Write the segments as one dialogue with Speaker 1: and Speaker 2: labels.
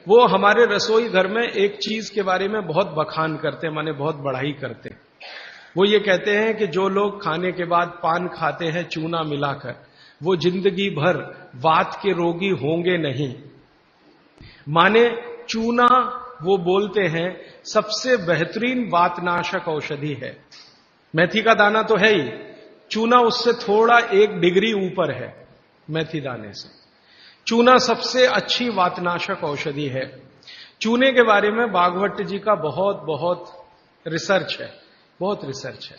Speaker 1: वो हमारे रसोई घर में एक चीज के बारे में बहुत बखान करते हैं, माने बहुत बढ़ाई करते हैं। वो ये कहते हैं कि जो लोग खाने के बाद पान खाते हैं चूना मिलाकर, वो जिंदगी भर वात के रोगी होंगे नहीं। माने चूना, वो बोलते हैं, सबसे बेहतरीन वातनाशक औषधि है। मेथी का दाना तो है ही, चूना उससे थोड़ा 1 डिग्री ऊपर है। मेथी दाने से चूना सबसे अच्छी वातनाशक औषधि है। चूने के बारे में भागवत जी का बहुत बहुत रिसर्च है, बहुत रिसर्च है।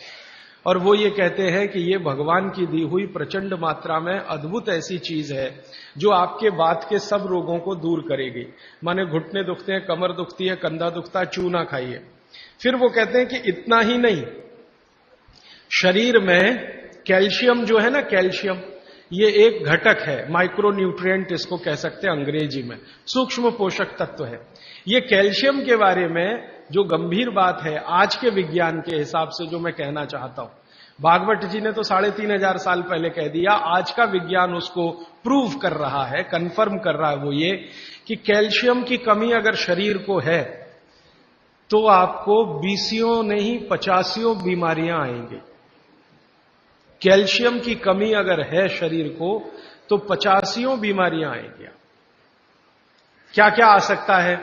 Speaker 1: और वो ये कहते हैं कि ये भगवान की दी हुई प्रचंड मात्रा में अद्भुत ऐसी चीज है जो आपके वात के सब रोगों को दूर करेगी। माने घुटने दुखते हैं, कमर दुखती है, कंधा दुखता है, चूना खाइए। फिर वो कहते हैं कि इतना ही नहीं, शरीर में कैल्शियम जो है ना, कैल्शियम ये एक घटक है, माइक्रो न्यूट्रिएंट इसको कह सकते हैं अंग्रेजी में, सूक्ष्म पोषक तत्व है। ये कैल्शियम के बारे में जो गंभीर बात है आज के विज्ञान के हिसाब से, जो मैं कहना चाहता हूं, भागवत जी ने तो 3500 साल पहले कह दिया, आज का विज्ञान उसको प्रूव कर रहा है, कंफर्म कर रहा है। वो ये कि कैल्शियम की कमी अगर शरीर को है तो आपको 20 नहीं 50 बीमारियां आएंगी। कैल्शियम की कमी अगर है शरीर को तो 50 बीमारियां आएंगी। क्या क्या आ सकता है?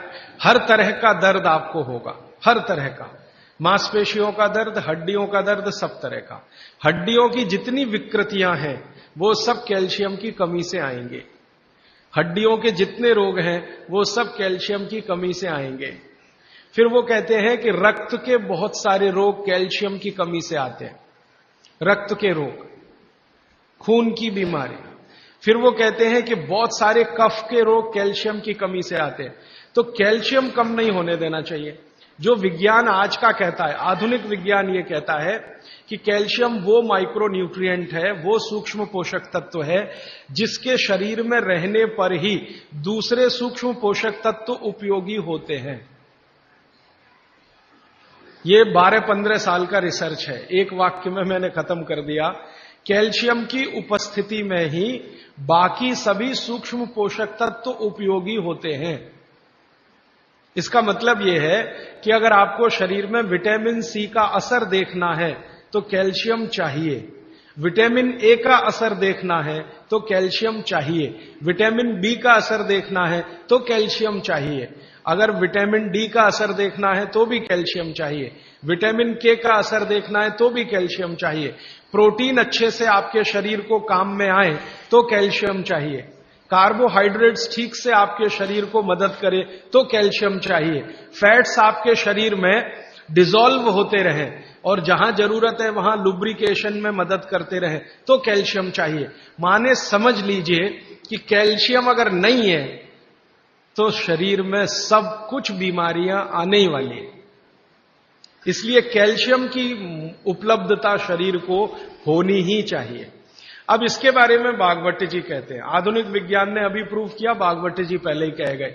Speaker 1: हर तरह का दर्द आपको होगा, हर तरह का, मांसपेशियों का दर्द, हड्डियों का दर्द, सब तरह का। हड्डियों की जितनी विकृतियां हैं वो सब कैल्शियम की कमी से आएंगे। हड्डियों के जितने रोग हैं वो सब कैल्शियम की कमी से आएंगे। फिर वो कहते हैं कि रक्त के बहुत सारे रोग कैल्शियम की कमी से आते हैं, रक्त के रोग, खून की बीमारी। फिर वो कहते हैं कि बहुत सारे कफ के रोग कैल्शियम की कमी से आते हैं। तो कैल्शियम कम नहीं होने देना चाहिए। जो विज्ञान आज का कहता है, आधुनिक विज्ञान ये कहता है कि कैल्शियम वो माइक्रो न्यूट्रिएंट है, वो सूक्ष्म पोषक तत्व है जिसके शरीर में रहने पर ही दूसरे सूक्ष्म पोषक तत्व उपयोगी होते हैं। ये 12-15 साल का रिसर्च है, एक वाक्य में मैंने खत्म कर दिया। कैल्शियम की उपस्थिति में ही बाकी सभी सूक्ष्म पोषक तत्व उपयोगी होते हैं। इसका मतलब यह है कि अगर आपको शरीर में विटामिन सी का असर देखना है तो कैल्शियम चाहिए, विटामिन ए का असर देखना है तो कैल्शियम चाहिए, विटामिन बी का असर देखना है तो कैल्शियम चाहिए, अगर विटामिन डी का असर देखना है तो भी कैल्शियम चाहिए, विटामिन के का असर देखना है तो भी कैल्शियम चाहिए, प्रोटीन अच्छे से आपके शरीर को काम में आए तो कैल्शियम चाहिए, कार्बोहाइड्रेट्स ठीक से आपके शरीर को मदद करे तो कैल्शियम चाहिए, फैट्स आपके शरीर में डिसॉल्व होते रहें और जहां जरूरत है वहां लुब्रिकेशन में मदद करते रहें तो कैल्शियम चाहिए। माने समझ लीजिए कि कैल्शियम अगर नहीं है तो शरीर में सब कुछ बीमारियां आने ही वाली है। इसलिए कैल्शियम की उपलब्धता शरीर को होनी ही चाहिए। अब इसके बारे में भागवत जी कहते हैं, आधुनिक विज्ञान ने अभी प्रूव किया, भागवत जी पहले ही कह गए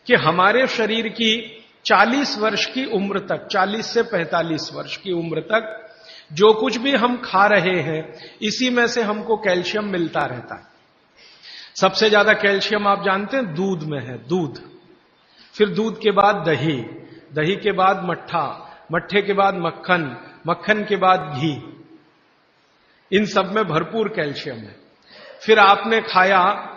Speaker 1: कि हमारे शरीर की 40 वर्ष की उम्र तक, 40 से 45 वर्ष की उम्र तक जो कुछ भी हम खा रहे हैं इसी में से हमको कैल्शियम मिलता रहता है। सबसे ज्यादा कैल्शियम आप जानते हैं दूध में है, दूध, फिर दूध के बाद दही, दही के बाद मट्ठा, मट्ठे के बाद मक्खन, मक्खन के बाद घी, इन सब में भरपूर कैल्शियम है। फिर आपने खाया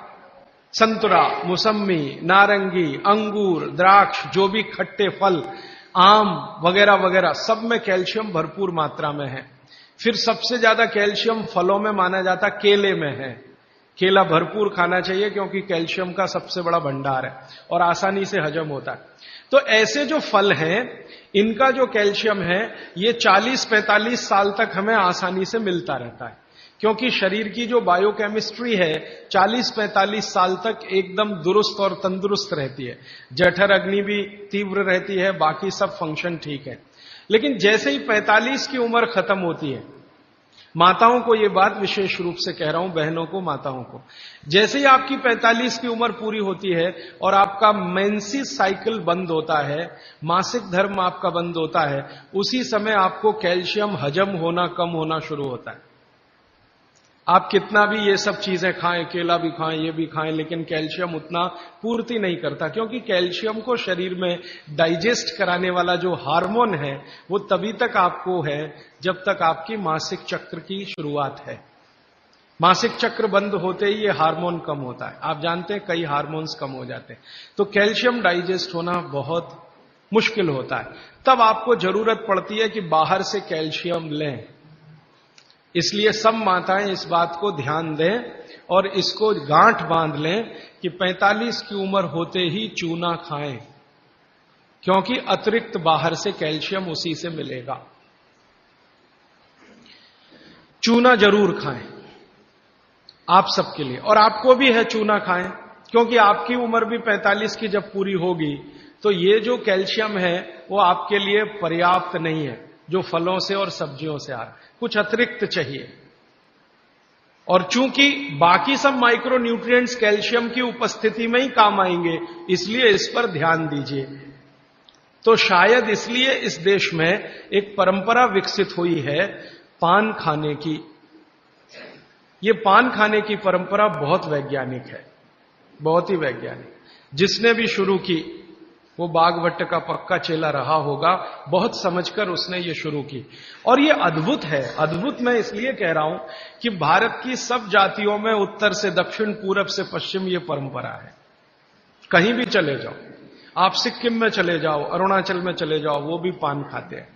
Speaker 1: संतरा, मौसम्मी, नारंगी, अंगूर, द्राक्ष, जो भी खट्टे फल, आम वगैरह वगैरह, सब में कैल्शियम भरपूर मात्रा में है। फिर सबसे ज्यादा कैल्शियम फलों में माना जाता केले में है। केला भरपूर खाना चाहिए क्योंकि कैल्शियम का सबसे बड़ा भंडार है और आसानी से हजम होता है। तो ऐसे जो फल हैं इनका जो कैल्शियम है ये 40-45 साल तक हमें आसानी से मिलता रहता है, क्योंकि शरीर की जो बायोकेमिस्ट्री है 40-45 साल तक एकदम दुरुस्त और तंदुरुस्त रहती है। जठर अग्नि भी तीव्र रहती है, बाकी सब फंक्शन ठीक है। लेकिन जैसे ही 45 की उम्र खत्म होती है, माताओं को यह बात विशेष रूप से कह रहा हूं, बहनों को, माताओं को, जैसे ही आपकी 45 की उम्र पूरी होती है और आपका मेंसेस साइकिल बंद होता है, मासिक धर्म आपका बंद होता है, उसी समय आपको कैल्शियम हजम होना कम होना शुरू होता है। आप कितना भी ये सब चीजें खाएं, केला भी खाएं, ये भी खाएं, लेकिन कैल्शियम उतना पूर्ति नहीं करता, क्योंकि कैल्शियम को शरीर में डाइजेस्ट कराने वाला जो हार्मोन है वो तभी तक आपको है जब तक आपकी मासिक चक्र की शुरुआत है। मासिक चक्र बंद होते ही ये हार्मोन कम होता है। आप जानते हैं कई हार्मोन्स कम हो जाते हैं, तो कैल्शियम डाइजेस्ट होना बहुत मुश्किल होता है। तब आपको जरूरत पड़ती है कि बाहर से कैल्शियम लें। इसलिए सब माताएं इस बात को ध्यान दें और इसको गांठ बांध लें कि 45 की उम्र होते ही चूना खाएं, क्योंकि अतिरिक्त बाहर से कैल्शियम उसी से मिलेगा। चूना जरूर खाएं आप सबके लिए, और आपको भी है चूना खाएं, क्योंकि आपकी उम्र भी 45 की जब पूरी होगी तो ये जो कैल्शियम है वो आपके लिए पर्याप्त नहीं है जो फलों से और सब्जियों से आ रहा है, कुछ अतिरिक्त चाहिए। और चूंकि बाकी सब माइक्रो न्यूट्रिएंट्स कैल्शियम की उपस्थिति में ही काम आएंगे, इसलिए इस पर ध्यान दीजिए। तो शायद इसलिए इस देश में एक परंपरा विकसित हुई है पान खाने की। ये पान खाने की परंपरा बहुत वैज्ञानिक है, बहुत ही वैज्ञानिक। जिसने भी शुरू की वो बागभट्ट का पक्का चेला रहा होगा, बहुत समझकर उसने ये शुरू की। और ये अद्भुत है। अद्भुत मैं इसलिए कह रहा हूं कि भारत की सब जातियों में उत्तर से दक्षिण, पूरब से पश्चिम ये परंपरा है। कहीं भी चले जाओ, आप सिक्किम में चले जाओ, अरुणाचल में चले जाओ, वो भी पान खाते हैं।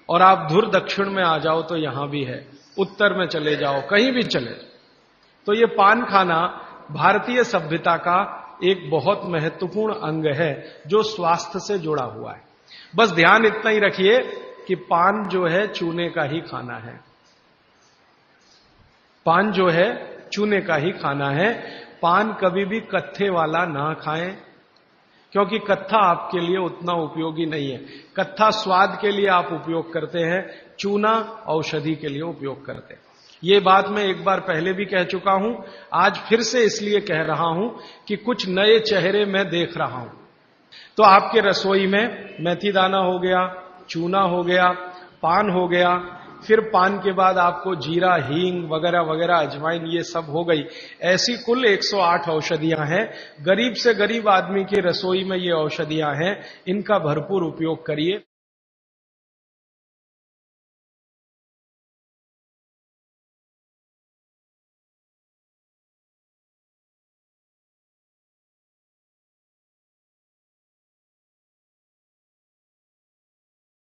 Speaker 1: और आप धुर दक्षिण में आ जाओ तो यहां भी है, उत्तर में चले जाओ, कहीं भी चले जाओ, तो ये पान खाना भारतीय सभ्यता का एक बहुत महत्वपूर्ण अंग है जो स्वास्थ्य से जुड़ा हुआ है। बस ध्यान इतना ही रखिए कि पान जो है चूने का ही खाना है। पान जो है चूने का ही खाना है। पान कभी भी कत्थे वाला ना खाएं, क्योंकि कत्था आपके लिए उतना उपयोगी नहीं है। कत्था स्वाद के लिए आप उपयोग करते हैं, चूना औषधि के लिए उपयोग करते हैं। ये बात मैं एक बार पहले भी कह चुका हूं, आज फिर से इसलिए कह रहा हूं कि कुछ नए चेहरे मैं देख रहा हूं। तो आपके रसोई में मेथी दाना हो गया, चूना हो गया, पान हो गया, फिर पान के बाद आपको जीरा, हींग वगैरह वगैरह, अजवाइन, ये सब हो गई। ऐसी कुल 108 औषधियां हैं। गरीब से गरीब आदमी की रसोई में ये औषधियां हैं, इनका भरपूर उपयोग करिए।